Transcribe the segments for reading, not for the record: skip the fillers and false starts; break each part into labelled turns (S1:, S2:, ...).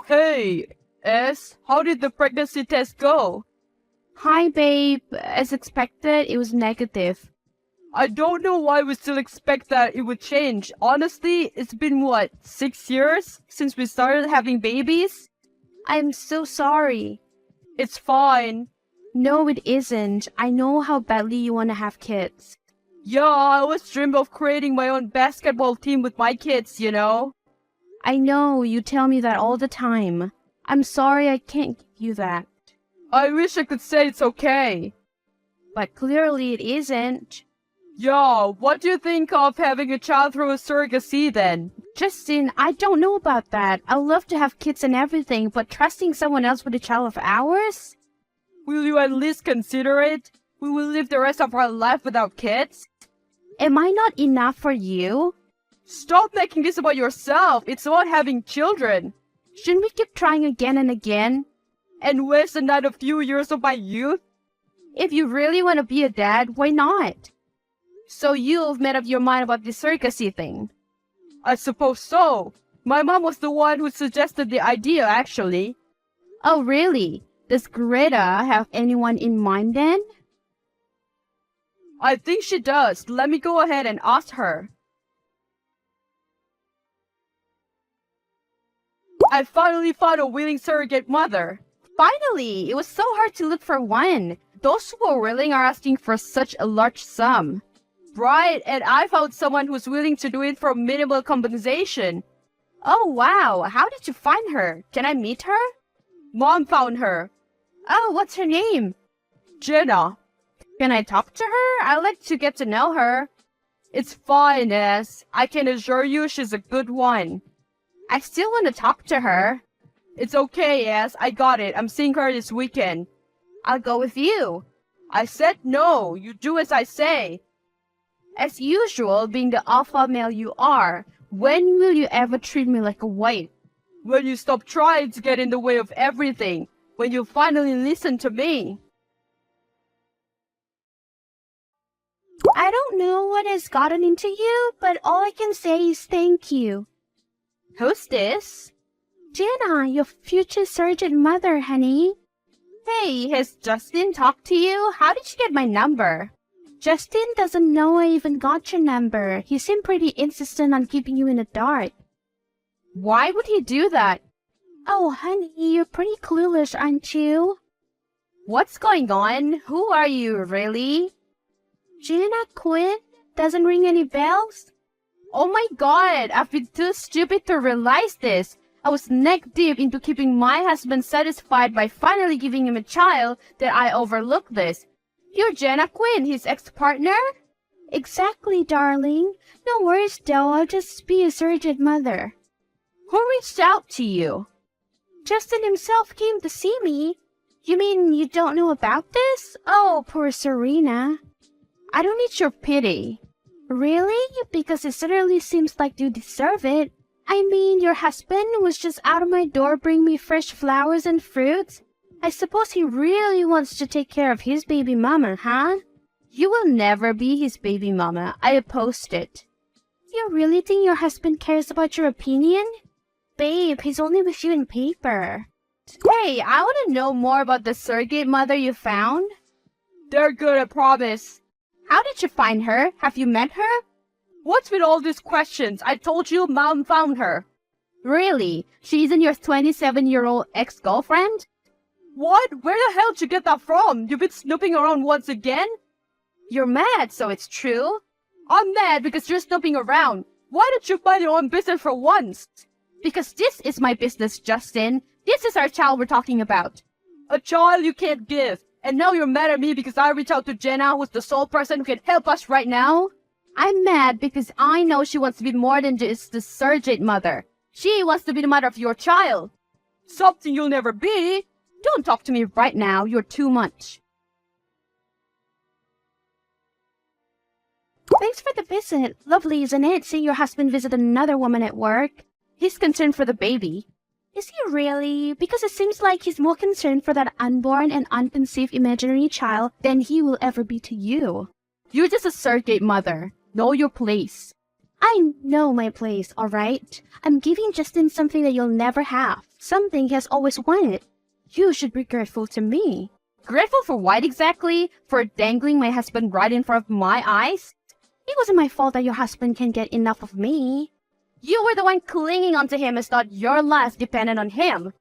S1: Hey, S, how did the pregnancy test go?
S2: Hi, babe. As expected, it was negative.
S1: I don't know why we still expect that it would change. Honestly, it's been what, 6 years since we started having babies?
S2: I'm so sorry.
S1: It's fine.
S2: No, it isn't. I know how badly you want to have kids.
S1: Yeah, I always dreamed of creating my own basketball team with my kids, you know?
S2: I know, you tell me that all the time. I'm sorry I can't give you that.
S1: I wish I could say it's okay.
S2: But clearly it isn't.
S1: Yeah, what do you think of having a child through a surrogacy then?
S2: Justin, I don't know about that. I love to have kids and everything, but trusting someone else with a child of ours?
S1: Will you at least consider it? We will live the rest of our life without kids?
S2: Am I not enough for you?
S1: Stop making this about yourself. It's about having children.
S2: Shouldn't we keep trying again and again?
S1: And waste another few years of my youth?
S2: If you really want to be a dad, why not? So you've made up your mind about the surrogacy thing?
S1: I suppose so. My mom was the one who suggested the idea, actually.
S2: Oh, really? Does Greta have anyone in mind then?
S1: I think she does. Let me go ahead and ask her. I finally found a willing surrogate mother.
S2: Finally! It was so hard to look for one. Those who are willing are asking for such a large sum.
S1: Right, and I found someone who's willing to do it for minimal compensation.
S2: Oh, wow. How did you find her? Can I meet her?
S1: Mom found her.
S2: Oh, what's her name?
S1: Jenna.
S2: Can I talk to her? I'd like to get to know her.
S1: It's fine, S. I can assure you she's a good one.
S2: I still want to talk to her.
S1: It's okay, S. I got it. I'm seeing her this weekend.
S2: I'll go with you.
S1: I said no. You do as I say.
S2: As usual, being the alpha male you are, when will you ever treat me like a wife?
S1: When you stop trying to get in the way of everything. When you finally listen to me.
S2: I don't know what has gotten into you, but all I can say is thank you.
S1: Who's this?
S2: Jenna, your future surrogate mother, honey. Hey, has Justin talked to you? How did you get my number? Justin doesn't know I even got your number. He seemed pretty insistent on keeping you in the dark.
S1: Why would he do that?
S2: Oh, honey, you're pretty clueless, aren't you?
S1: What's going on? Who are you, really?
S2: Jenna Quinn? Doesn't ring any bells?
S1: Oh my god, I've been too stupid to realize this. I was neck deep into keeping my husband satisfied by finally giving him a child that I overlooked this. You're Jenna Quinn, his ex-partner?
S2: Exactly, darling. No worries, though. I'll just be a surrogate mother.
S1: Who reached out to you?
S2: Justin himself came to see me. You mean you don't know about this? Oh, poor Serena.
S1: I don't need your pity.
S2: Really? Because it certainly seems like you deserve it. I mean, your husband was just out of my door bringing me fresh flowers and fruits. I suppose he really wants to take care of his baby mama, huh?
S1: You will never be his baby mama. I opposed it.
S2: You really think your husband cares about your opinion? Babe, he's only with you in paper.
S1: Hey, I want to know more about the surrogate mother you found. They're good, I promise. How did you find her? Have you met her? What's with all these questions? I told you Mom found her.
S2: Really? She isn't your 27-year-old ex-girlfriend?
S1: What? Where the hell did you get that from? You've been snooping around once again? You're mad, so it's true? I'm mad because you're snooping around. Why don't you mind your own business for once? Because this is my business, Justin. This is our child we're talking about. A child you can't give. And now you're mad at me because I reached out to Jenna, who's the sole person who can help us right now? I'm mad because I know she wants to be more than just the surrogate mother. She wants to be the mother of your child. Something you'll never be. Don't talk to me right now. You're too much.
S2: Thanks for the visit. Lovely, isn't it, seeing your husband visit another woman at work?
S1: He's concerned for the baby.
S2: Is he really? Because it seems like he's more concerned for that unborn and unconceived imaginary child than he will ever be to you.
S1: You're just a surrogate mother. Know your place.
S2: I know my place, alright? I'm giving Justin something that you'll never have. Something he has always wanted. You should be grateful to me.
S1: Grateful for what exactly? For dangling my husband right in front of my eyes?
S2: It wasn't my fault that your husband can't get enough of me.
S1: You were the one clinging onto him and thought your life depended on him.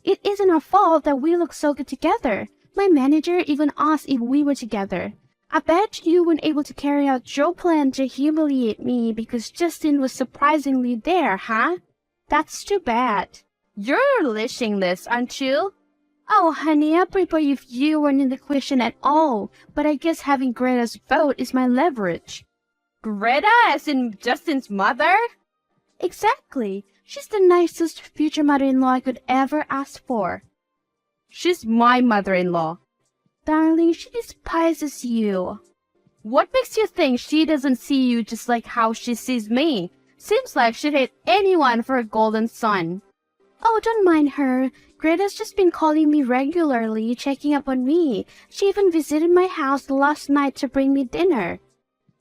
S2: It isn't our fault that we look so good together. My manager even asked if we were together. I bet you weren't able to carry out your plan to humiliate me because Justin was surprisingly there, huh? That's too bad.
S1: You're relishing this, aren't you?
S2: Oh, honey, I prefer if you weren't in the question at all, but I guess having Greta's vote is my leverage.
S1: Greta, as in Justin's mother?
S2: Exactly. She's the nicest future mother-in-law I could ever ask for.
S1: She's my mother-in-law.
S2: Darling, she despises you.
S1: What makes you think she doesn't see you just like how she sees me? Seems like she'd hate anyone for a golden son.
S2: Oh, don't mind her. Greta's just been calling me regularly, checking up on me. She even visited my house last night to bring me dinner.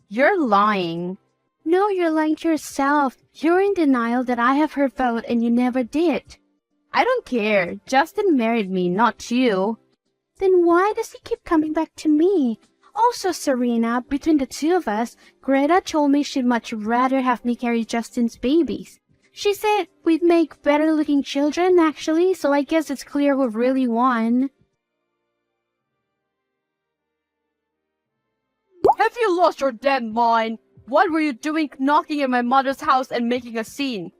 S1: You're lying.
S2: No, you're lying to yourself. You're in denial that I have her vote and you never did.
S1: I don't care. Justin married me, not you.
S2: Then why does he keep coming back to me? Also, Serena, between the two of us, Greta told me she'd much rather have me carry Justin's babies. She said we'd make better-looking children, actually, so I guess it's clear who really won.
S1: Have you lost your damn mind? What were you doing knocking at my mother's house and making a scene?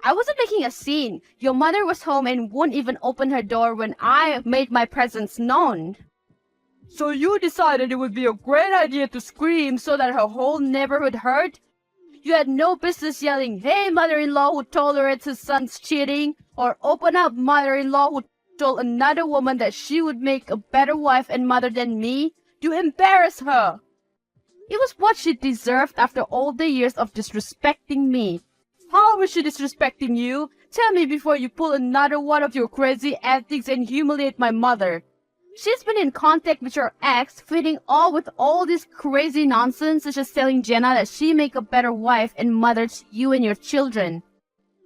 S1: I wasn't making a scene. Your mother was home and wouldn't even open her door when I made my presence known. So you decided it would be a great idea to scream so that her whole neighborhood heard? You had no business yelling, "Hey, mother-in-law who tolerates his son's cheating," or "Open up, mother-in-law who told another woman that she would make a better wife and mother than me." You embarrassed her. It was what she deserved after all the years of disrespecting me. How was she disrespecting you? Tell me before you pull another one of your crazy antics and humiliate my mother. She's been in contact with your ex, fitting all with all this crazy nonsense, such as telling Jenna that she make a better wife and mother to you and your children.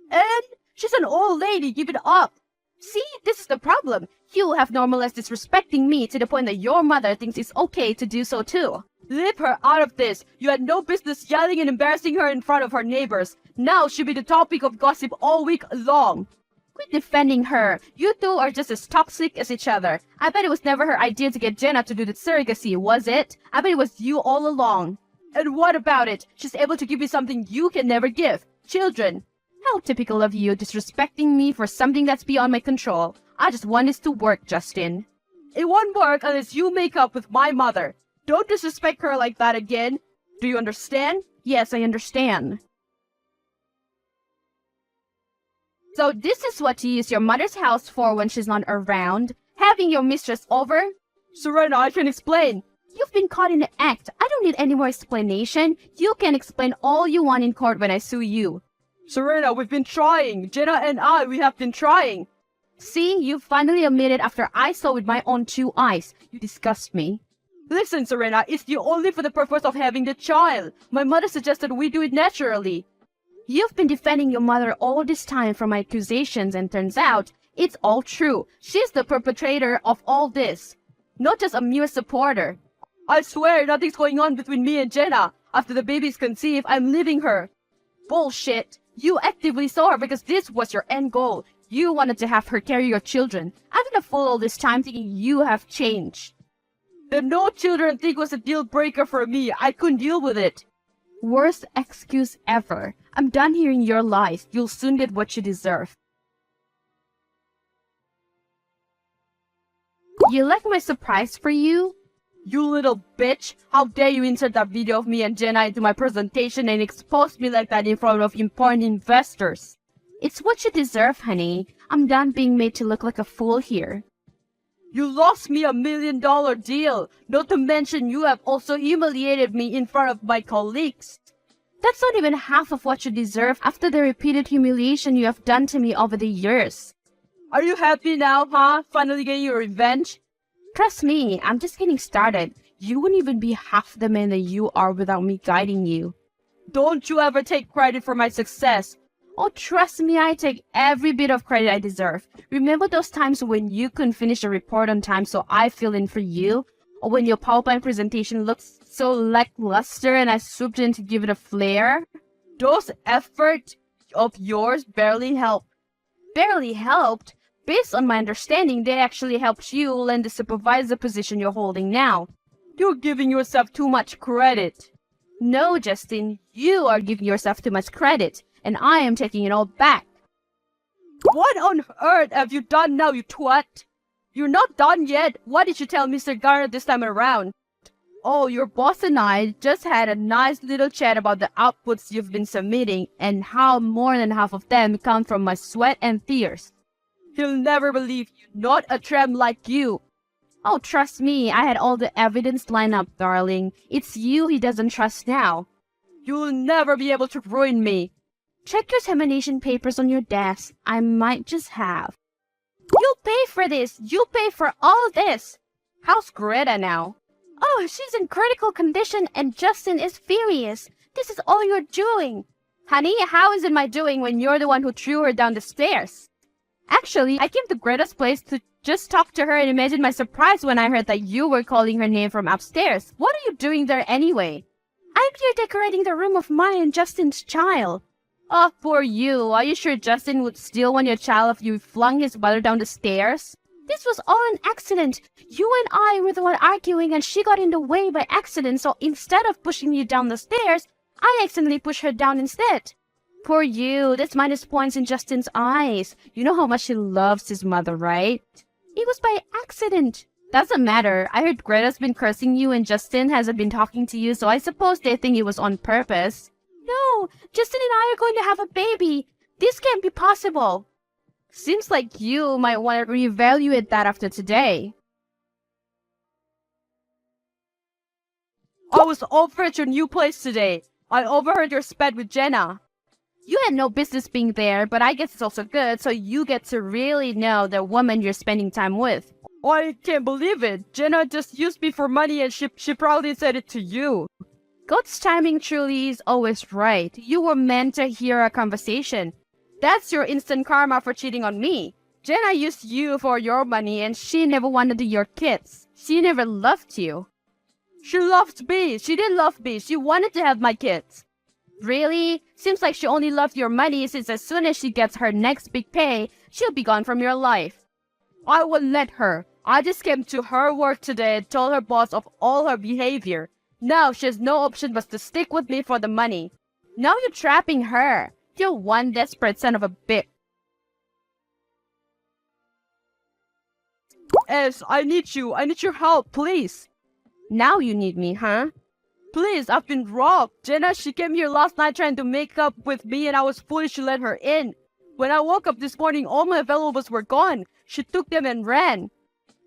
S1: And she's an old lady, give it up. See, this is the problem. You have normalized disrespecting me to the point that your mother thinks it's okay to do so too. Leave her out of this. You had no business yelling and embarrassing her in front of her neighbors. Now she'll be the topic of gossip all week long. Quit defending her. You two are just as toxic as each other. I bet it was never her idea to get Jenna to do the surrogacy, was it? I bet it was you all along. And what about it? She's able to give you something you can never give. Children. How typical of you, disrespecting me for something that's beyond my control. I just want this to work, Justin. It won't work unless you make up with my mother. Don't disrespect her like that again. Do you understand? Yes, I understand. So this is what you use your mother's house for when she's not around? Having your mistress over? Serena, I can explain. You've been caught in the act. I don't need any more explanation. You can explain all you want in court when I sue you. Serena, we've been trying. Jenna and we have been trying. See, you finally admitted after I saw with my own 2 eyes. You disgust me. Listen, Serena, it's you only for the purpose of having the child. My mother suggested we do it naturally. You've been defending your mother all this time from my accusations, and turns out it's all true. She's the perpetrator of all this, not just a mere supporter. I swear nothing's going on between me and Jenna. After the baby's conceived, I'm leaving her. Bullshit. You actively saw her because this was your end goal. You wanted to have her carry your children. I've been a fool all this time thinking you have changed. The no children thing was a deal breaker for me. I couldn't deal with it. Worst excuse ever. I'm done hearing your lies. You'll soon get what you deserve. You like my surprise for you? You little bitch! How dare you insert that video of me and Jenna into my presentation and expose me like that in front of important investors? It's what you deserve, honey. I'm done being made to look like a fool here. You lost me $1 million deal, not to mention you have also humiliated me in front of my colleagues. That's not even half of what you deserve after the repeated humiliation you have done to me over the years. Are you happy now, huh? Finally getting your revenge? Trust me, I'm just getting started. You wouldn't even be half the man that you are without me guiding you. Don't you ever take credit for my success.
S2: Oh, trust me, I take every bit of credit I deserve. Remember those times when you couldn't finish a report on time so I fill in for you? Or when your PowerPoint presentation looks so lackluster and I swooped in to give it a flair?
S1: Those efforts of yours barely helped.
S2: Barely helped? Based on my understanding, they actually helped you land the supervisor position you're holding now.
S1: You're giving yourself too much credit.
S2: No, Justin, you are giving yourself too much credit, and I am taking it all back.
S1: What on earth have you done now, you twat? You're not done yet. What did you tell Mr. Garner this time around?
S2: Oh, your boss and I just had a nice little chat about the outputs you've been submitting and how more than half of them come from my sweat and tears.
S1: He'll never believe you, not a tramp like you.
S2: Oh, trust me, I had all the evidence lined up, darling. It's you he doesn't trust now.
S1: You'll never be able to ruin me.
S2: Check your termination papers on your desk. I might just have. You'll pay for this. You'll pay for all this.
S1: How's Greta now?
S2: Oh, she's in critical condition and Justin is furious. This is all you're doing.
S1: Honey, how is it my doing when you're the one who threw her down the stairs?
S2: Actually, I came to Greta's place to just talk to her and imagine my surprise when I heard that you were calling her name from upstairs. What are you doing there anyway? I'm here decorating the room of mine and Justin's child.
S1: Oh, poor you. Are you sure Justin would still want your child if you flung his mother down the stairs?
S2: This was all an accident. You and I were the one arguing and she got in the way by accident, so instead of pushing you down the stairs, I accidentally pushed her down instead.
S1: Poor you. That's minus points in Justin's eyes. You know how much he loves his mother, right?
S2: It was by accident.
S1: Doesn't matter. I heard Greta's been cursing you and Justin hasn't been talking to you, so I suppose they think it was on purpose.
S2: No, Justin and I are going to have a baby. This can't be possible.
S1: Seems like you might want to reevaluate that after today. I was over at your new place today. I overheard your spat with Jenna.
S2: You had no business being there, but I guess it's also good so you get to really know the woman you're spending time with.
S1: I can't believe it. Jenna just used me for money and she probably said it to you.
S2: God's timing truly is always right. You were meant to hear our conversation.
S1: That's your instant karma for cheating on me. Jenna used you for your money and she never wanted your kids. She never loved you. She loved me. She didn't love me. She wanted to have my kids.
S2: Really? Seems like she only loved your money since as soon as she gets her next big pay, she'll be gone from your life.
S1: I wouldn't let her. I just came to her work today and told her boss of all her behavior. Now she has no option but to stick with me for the money.
S2: Now you're trapping her. You're one desperate son of a bitch.
S1: Es, I need you. I need your help, please.
S2: Now you need me, huh?
S1: Please, I've been robbed. Jenna, she came here last night trying to make up with me and I was foolish to let her in. When I woke up this morning, all my valuables were gone. She took them and ran.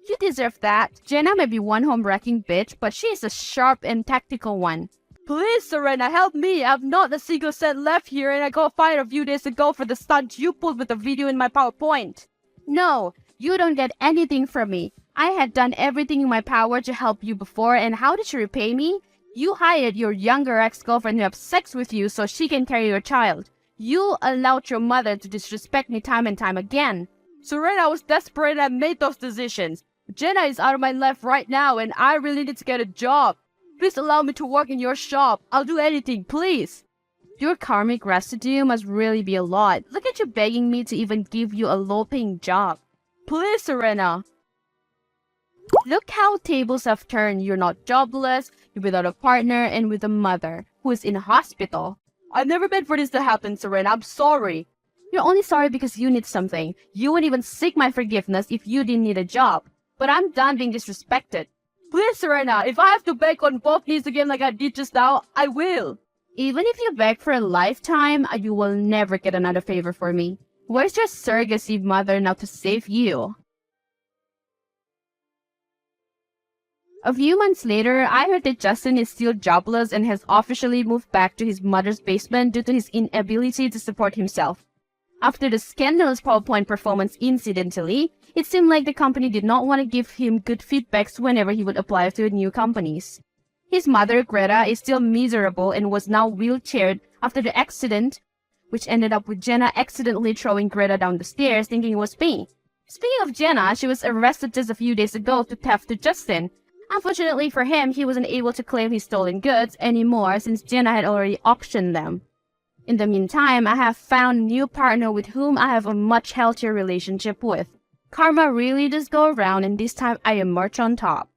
S2: You deserve that. Jenna may be one home-wrecking bitch, but she is a sharp and tactical one.
S1: Please, Serena, help me. I've not a single cent left here and I got fired a few days ago for the stunt you pulled with the video in my PowerPoint.
S2: No, you don't get anything from me. I had done everything in my power to help you before, and how did you repay me? You hired your younger ex-girlfriend to have sex with you so she can carry your child. You allowed your mother to disrespect me time and time again.
S1: Serena, I was desperate and I made those decisions. Jenna is out of my life right now and I really need to get a job. Please allow me to work in your shop. I'll do anything, please.
S2: Your karmic residue must really be a lot. Look at you begging me to even give you a low-paying job.
S1: Please, Serena.
S2: Look how tables have turned. You're not jobless, you're without a partner, and with a mother who is in a hospital.
S1: I never meant for this to happen, Serena. I'm sorry.
S2: You're only sorry because you need something. You wouldn't even seek my forgiveness if you didn't need a job. But I'm done being disrespected.
S1: Please, Serena, if I have to beg on both knees again like I did just now, I will.
S2: Even if you beg for a lifetime, you will never get another favor for me. Where's your surrogacy mother now to save you? A few months later, I heard that Justin is still jobless and has officially moved back to his mother's basement due to his inability to support himself. After the scandalous PowerPoint performance incidentally, it seemed like the company did not want to give him good feedbacks whenever he would apply to new companies. His mother, Greta, is still miserable and was now wheelchaired after the accident
S1: which ended up with Jenna accidentally throwing Greta down the stairs thinking it was me. Speaking of Jenna, she was arrested just a few days ago to theft to Justin. Unfortunately for him, he wasn't able to claim his stolen goods anymore since Jenna had already auctioned them. In the meantime, I have found a new partner with whom I have a much healthier relationship with. Karma really does go around, and this time I emerge on top.